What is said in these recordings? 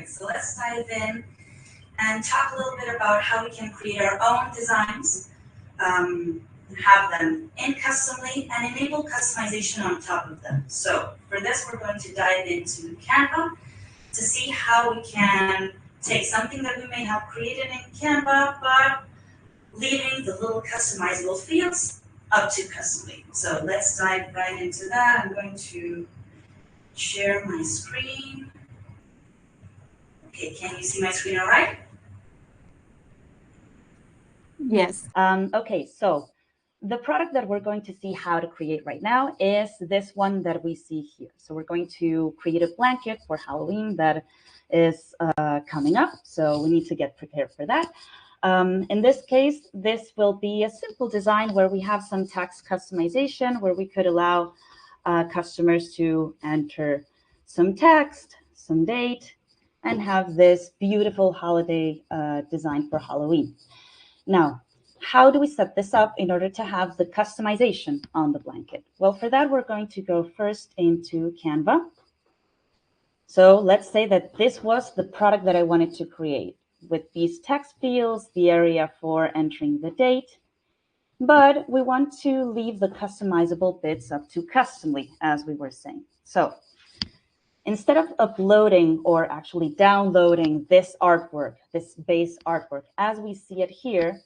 Perfect. So let's dive in and talk a little bit about how we can create our own designs, have them in Customly, and enable customization on top of them. So for this, we're going to dive into Canva to see how we can take something that we may have created in Canva, but leaving the little customizable fields up to Customly. So let's dive right into that. I'm going to share my screen. Okay, can you see my screen all right? Yes. Okay, so the product that we're going to see how to create right now is this one that we see here. So we're going to create a blanket for Halloween that is coming up. So we need to get prepared for that. In this case, this will be a simple design where we have some text customization, where we could allow customers to enter some text, some date, and have this beautiful holiday design for Halloween. Now, how do we set this up in order to have the customization on the blanket? Well, for that, we're going to go first into Canva. So let's say that this was the product that I wanted to create with these text fields, the area for entering the date, but we want to leave the customizable bits up to Customly, as we were saying. So instead of uploading or actually downloading this artwork, this base artwork, as we see it here,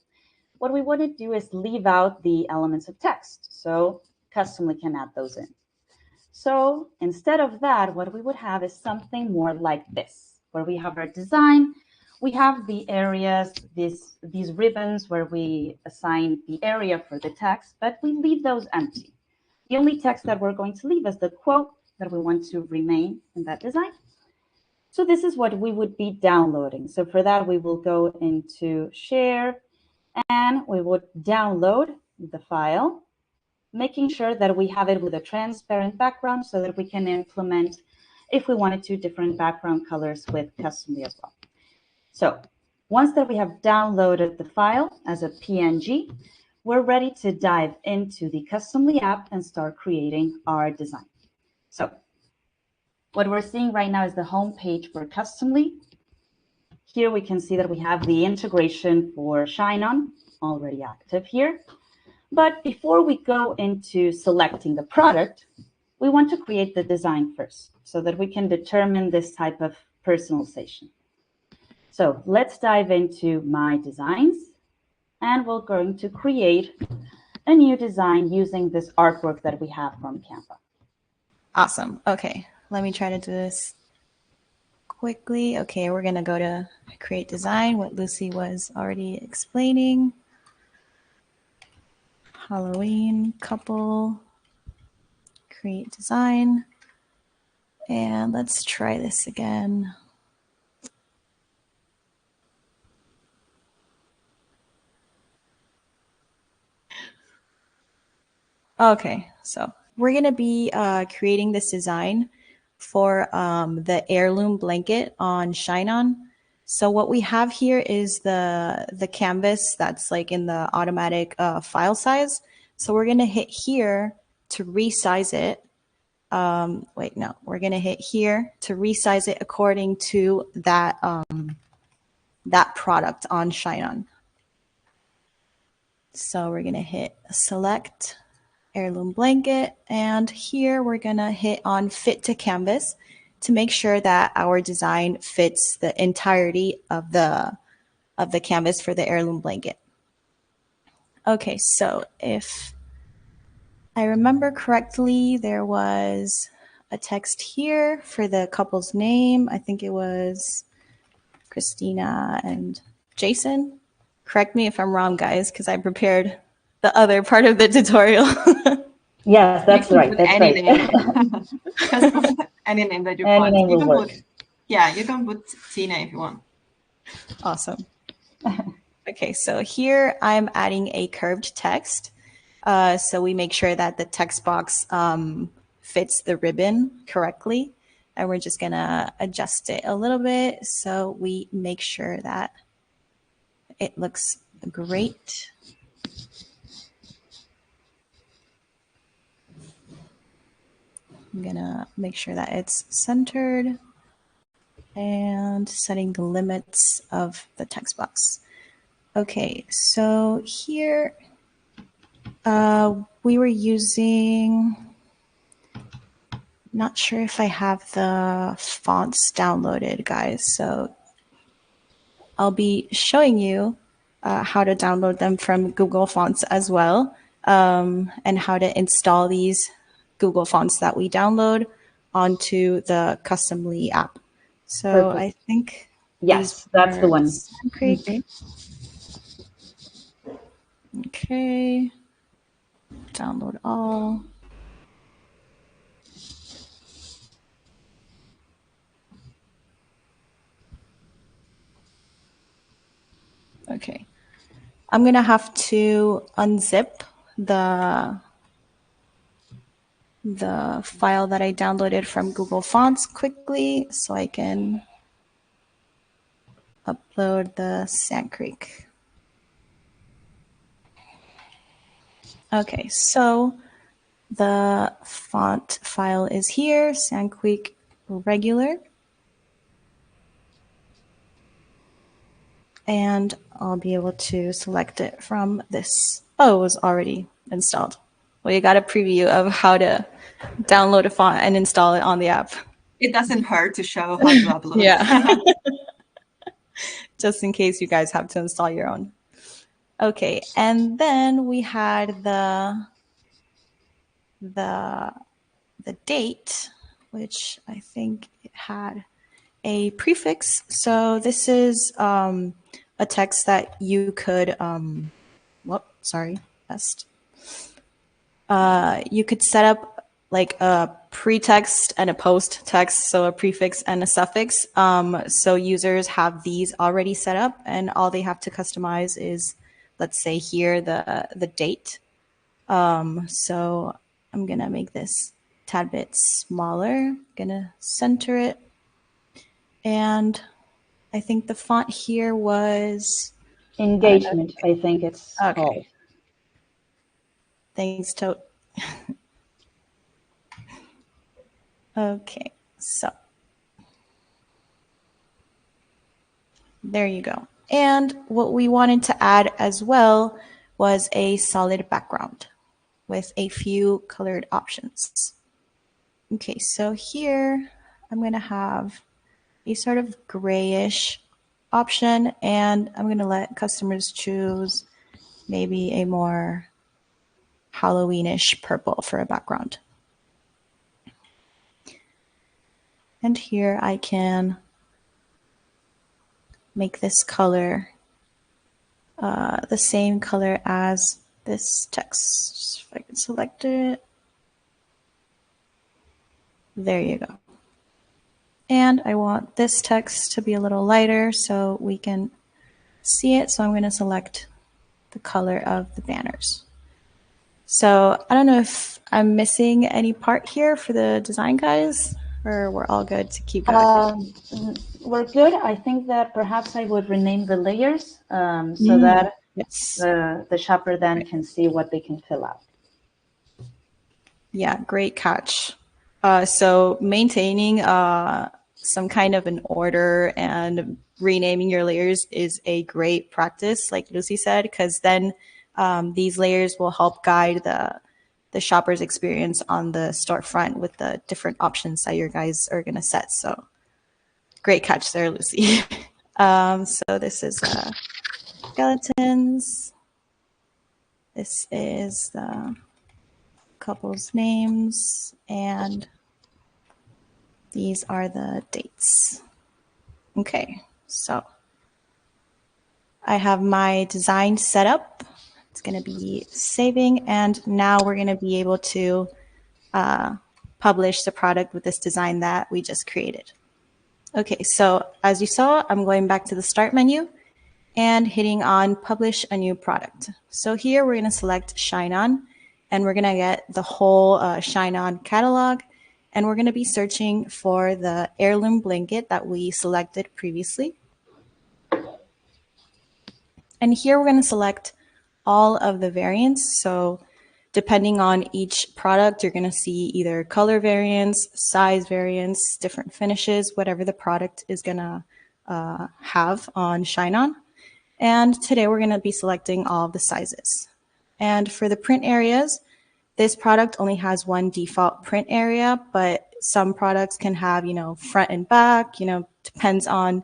what we want to do is leave out the elements of text, so Customly can add those in. So instead of that, what we would have is something more like this, where we have our design, we have the areas, these ribbons where we assign the area for the text, but we leave those empty. The only text that we're going to leave is the quote that we want to remain in that design. So this is what we would be downloading. So for that, we will go into Share, and we would download the file, making sure that we have it with a transparent background so that we can implement, if we wanted to, different background colors with Customly as well. So once that we have downloaded the file as a PNG, we're ready to dive into the Customly app and start creating our design. So what we're seeing right now is the home page for Customly. Here we can see that we have the integration for ShineOn already active here. But before we go into selecting the product, we want to create the design first so that we can determine this type of personalization. So let's dive into My Designs, and we're going to create a new design using this artwork that we have from Canva. Awesome. Okay, let me try to do this quickly. Okay, we're going to go to Create Design, what Lucy was already explaining. Halloween, couple, create design. And let's try this again. Okay, so we're going to be creating this design for the heirloom blanket on ShineOn. So what we have here is the canvas that's like in the automatic file size. So we're going to hit here to resize it. Wait, no, we're going to hit here to resize it according to that, that product on ShineOn. So we're going to hit select heirloom blanket, and here we're going to hit on fit to canvas to make sure that our design fits the entirety of the canvas for the heirloom blanket. Okay, so if I remember correctly, there was a text here for the couple's name. I think it was Christina and Jason. Correct me if I'm wrong, guys, because I prepared the other part of the tutorial. Yes, that's right. That's any right. name. Any name that you want. Name You will can work. put, yeah, you can put Tina if you want. Awesome. Okay, so here I'm adding a curved text. So we make sure that the text box fits the ribbon correctly. And we're just going to adjust it a little bit so we make sure that it looks great. I'm going to make sure that it's centered. and setting the limits of the text box. Okay, so here we were using, not sure if I have the fonts downloaded, guys. So I'll be showing you how to download them from Google Fonts as well, and how to install these Google Fonts that we download onto the Customly app. So Perfect. I think Yes, that's the one. Sand Creek. Okay. Download all. Okay. I'm going to have to unzip the file that I downloaded from Google Fonts quickly so I can upload the Sand Creek. Okay, so the font file is here, Sand Creek regular. And I'll be able to select it from this. Oh, it was already installed. Well, you got a preview of how to download a font and install it on the app. It doesn't hurt to show how to upload. Yeah. Just in case you guys have to install your own. Okay, and then we had the date, which I think it had a prefix. So this is a text that you could, you could set up like a pre-text and a post-text, so a prefix and a suffix. So users have these already set up, and all they have to customize is, let's say here, the date. So I'm gonna make this a tad bit smaller. Gonna center it, and I think the font here was Engagement, I think it's okay. called. Thanks, Tote. Okay, so there you go. And what we wanted to add as well was a solid background with a few colored options. Okay, so here I'm going to have a sort of grayish option, and I'm going to let customers choose maybe a more Halloweenish purple for a background. And here I can make this color the same color as this text. Just if I can select it. There you go. And I want this text to be a little lighter so we can see it. So I'm going to select the color of the banners. So I don't know if I'm missing any part here for the design, guys, or we're all good to keep going. We're good. I think that perhaps I would rename the layers so that yes. the shopper then can see what they can fill out. Yeah, great catch. So maintaining some kind of an order and renaming your layers is a great practice, like Lucy said, because then these layers will help guide the shopper's experience on the storefront with the different options that your guys are going to set. So great catch there, Lucy. So this is skeletons. This is the couple's names, and these are the dates. Okay, so I have my design set up. It's going to be saving, and now we're going to be able to publish the product with this design that we just created. Okay, so as you saw, I'm going back to the start menu and hitting on publish a new product. So here we're going to select ShineOn, and we're going to get the whole ShineOn catalog, and we're going to be searching for the heirloom blanket that we selected previously. And here we're going to select all of the variants. So Depending on each product, you're going to see either color variants, size variants, different finishes, whatever the product is going to have on ShineOn. And today we're going to be selecting all of the sizes. And for the print areas, this product only has one default print area, but some products can have, front and back, depends on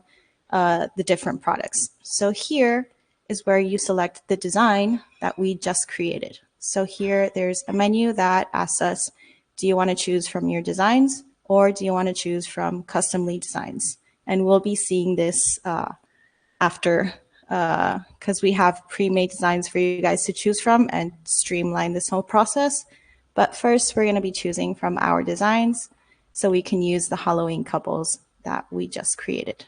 the different products. So here is where you select the design that we just created. So here there's a menu that asks us, do you want to choose from your designs or do you want to choose from Customly Designs? And we'll be seeing this after, because we have pre-made designs for you guys to choose from and streamline this whole process. But first, we're going to be choosing from our designs so we can use the Halloween couples that we just created.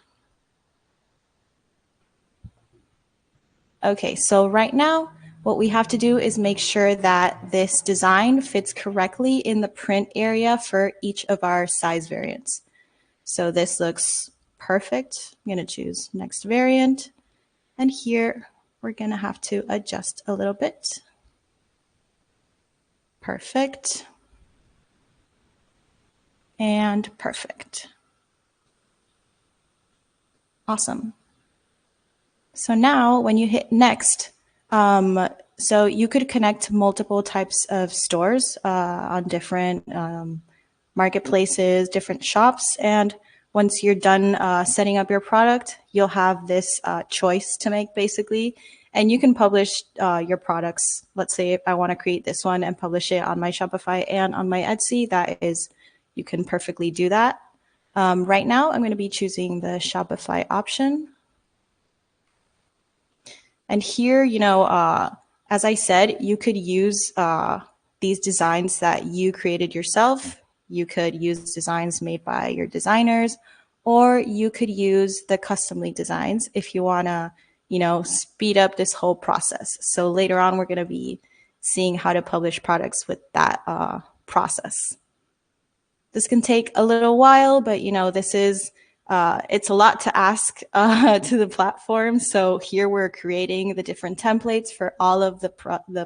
Okay, so right now, what we have to do is make sure that this design fits correctly in the print area for each of our size variants. So this looks perfect. I'm going to choose next variant. And here, we're going to have to adjust a little bit. Perfect. And perfect. Awesome. So now when you hit next, so you could connect multiple types of stores on different marketplaces, different shops. And once you're done setting up your product, you'll have this choice to make basically. And you can publish your products. Let's say if I want to create this one and publish it on my Shopify and on my Etsy, you can perfectly do that. Right now, I'm going to be choosing the Shopify option. And here, as I said, you could use these designs that you created yourself. You could use designs made by your designers, or you could use the Customly Designs if you want to, speed up this whole process. So later on, we're going to be seeing how to publish products with that process. This can take a little while, but this is it's a lot to ask to the platform. So here we're creating the different templates for all of the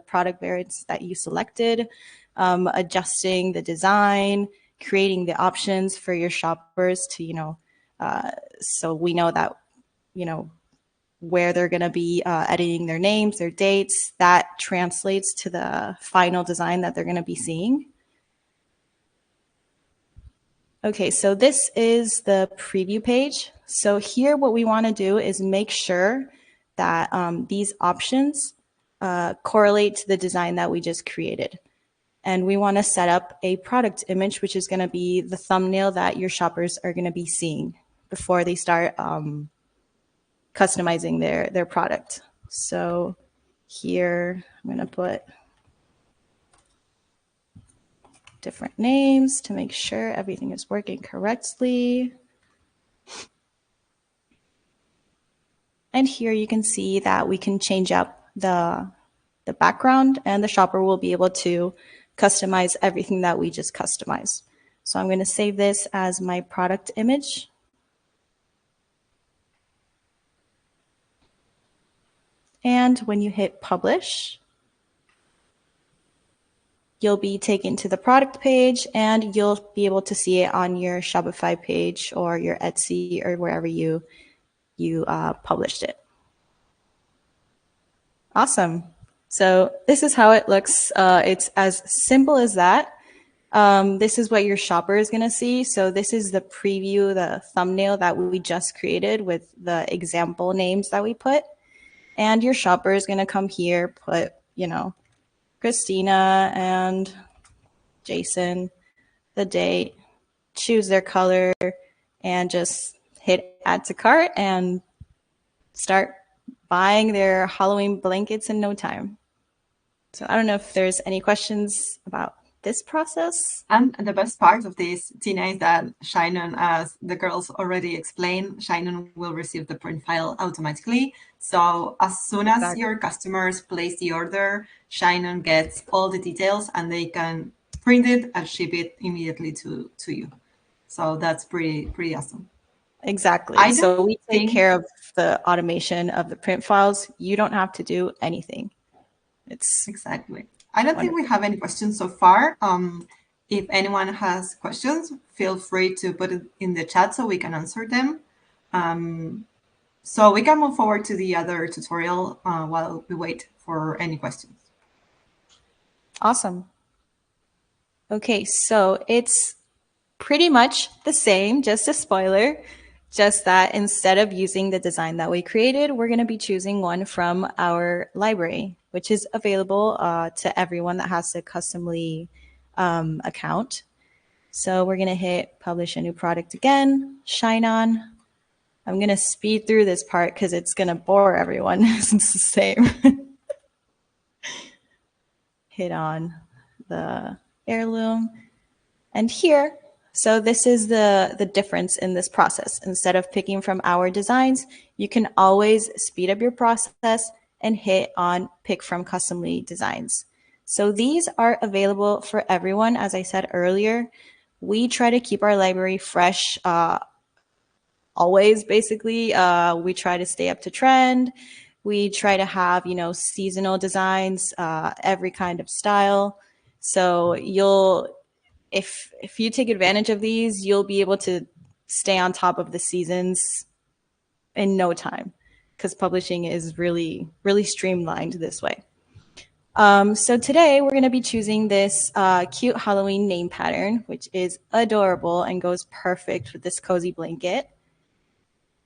product variants that you selected, adjusting the design, creating the options for your shoppers to, so we know that, where they're going to be editing their names, their dates, that translates to the final design that they're going to be seeing. Okay, so this is the preview page. So here what we want to do is make sure that these options correlate to the design that we just created. And we want to set up a product image, which is going to be the thumbnail that your shoppers are going to be seeing before they start customizing their product. So here I'm going to put different names to make sure everything is working correctly. And here you can see that we can change up the background and the shopper will be able to customize everything that we just customized. So I'm going to save this as my product image. And when you hit publish, you'll be taken to the product page and you'll be able to see it on your Shopify page or your Etsy or wherever you published it. Awesome. So this is how it looks. It's as simple as that. This is what your shopper is going to see. So this is the preview, the thumbnail that we just created with the example names that we put. And your shopper is going to come here, put, Christina and Jason, the date, choose their color, and just hit add to cart and start buying their Halloween blankets in no time. So I don't know if there's any questions about this process. And the best part of this, Tina, is that ShineOn, as the girls already explained, ShineOn will receive the print file automatically. So as soon as your customers place the order, ShineOn gets all the details and they can print it and ship it immediately to you. So that's pretty awesome. Exactly. So we take care of the automation of the print files. You don't have to do anything. It's exactly. I don't think we have any questions so far. If anyone has questions, feel free to put it in the chat so we can answer them. So we can move forward to the other tutorial while we wait for any questions. Awesome. Okay, so it's pretty much the same, just a spoiler, just that instead of using the design that we created, we're going to be choosing one from our library, which is available to everyone that has a Customly account. So we're going to hit publish a new product again, ShineOn. I'm going to speed through this part because it's going to bore everyone since it's the same. Hit on the heirloom. And here, so this is the difference in this process. Instead of picking from our designs, you can always speed up your process and hit on pick from Customly Designs. So these are available for everyone. As I said earlier, we try to keep our library fresh always, basically. We try to stay up to trend. We try to have, you know, seasonal designs, every kind of style. So if you take advantage of these, you'll be able to stay on top of the seasons in no time, because publishing is really, really streamlined this way. So today we're going to be choosing this cute Halloween name pattern, which is adorable and goes perfect with this cozy blanket.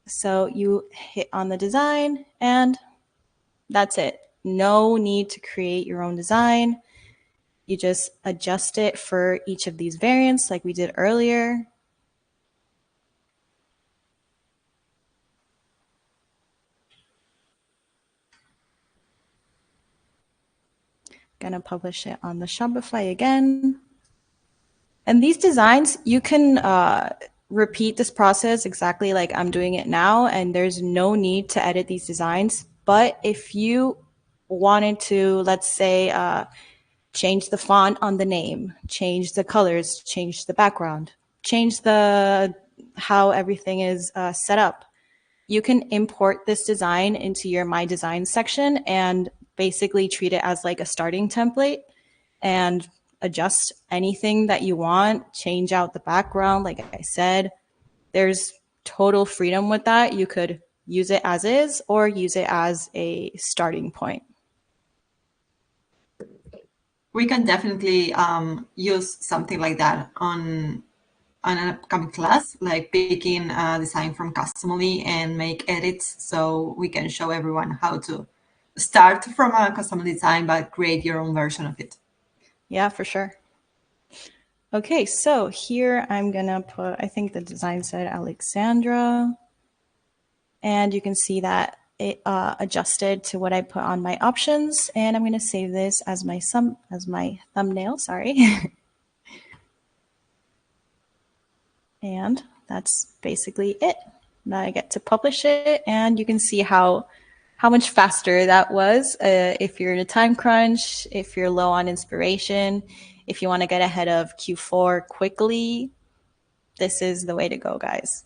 So you hit on the design and that's it. No need to create your own design. You just adjust it for each of these variants like we did earlier. Gonna publish it on the Shopify again. And these designs, you can repeat this process exactly like I'm doing it now, and there's no need to edit these designs. But if you wanted to, let's say, change the font on the name, change the colors, change the background, change how everything is set up, you can import this design into your My Design section and basically treat it as like a starting template and adjust anything that you want, change out the background. Like I said, there's total freedom with that. You could use it as is or use it as a starting point. We can definitely use something like that on an upcoming class, like picking a design from Customly and make edits, so we can show everyone how to start from a custom design but create your own version of it. Yeah, for sure. Okay, so here I'm gonna put, I think the design said Alexandra, and you can see that it adjusted to what I put on my options, and I'm gonna save this as my thumbnail, sorry. And that's basically it. Now I get to publish it, and you can see how much faster that was. If you're in a time crunch, if you're low on inspiration, if you want to get ahead of Q4 quickly, this is the way to go, guys.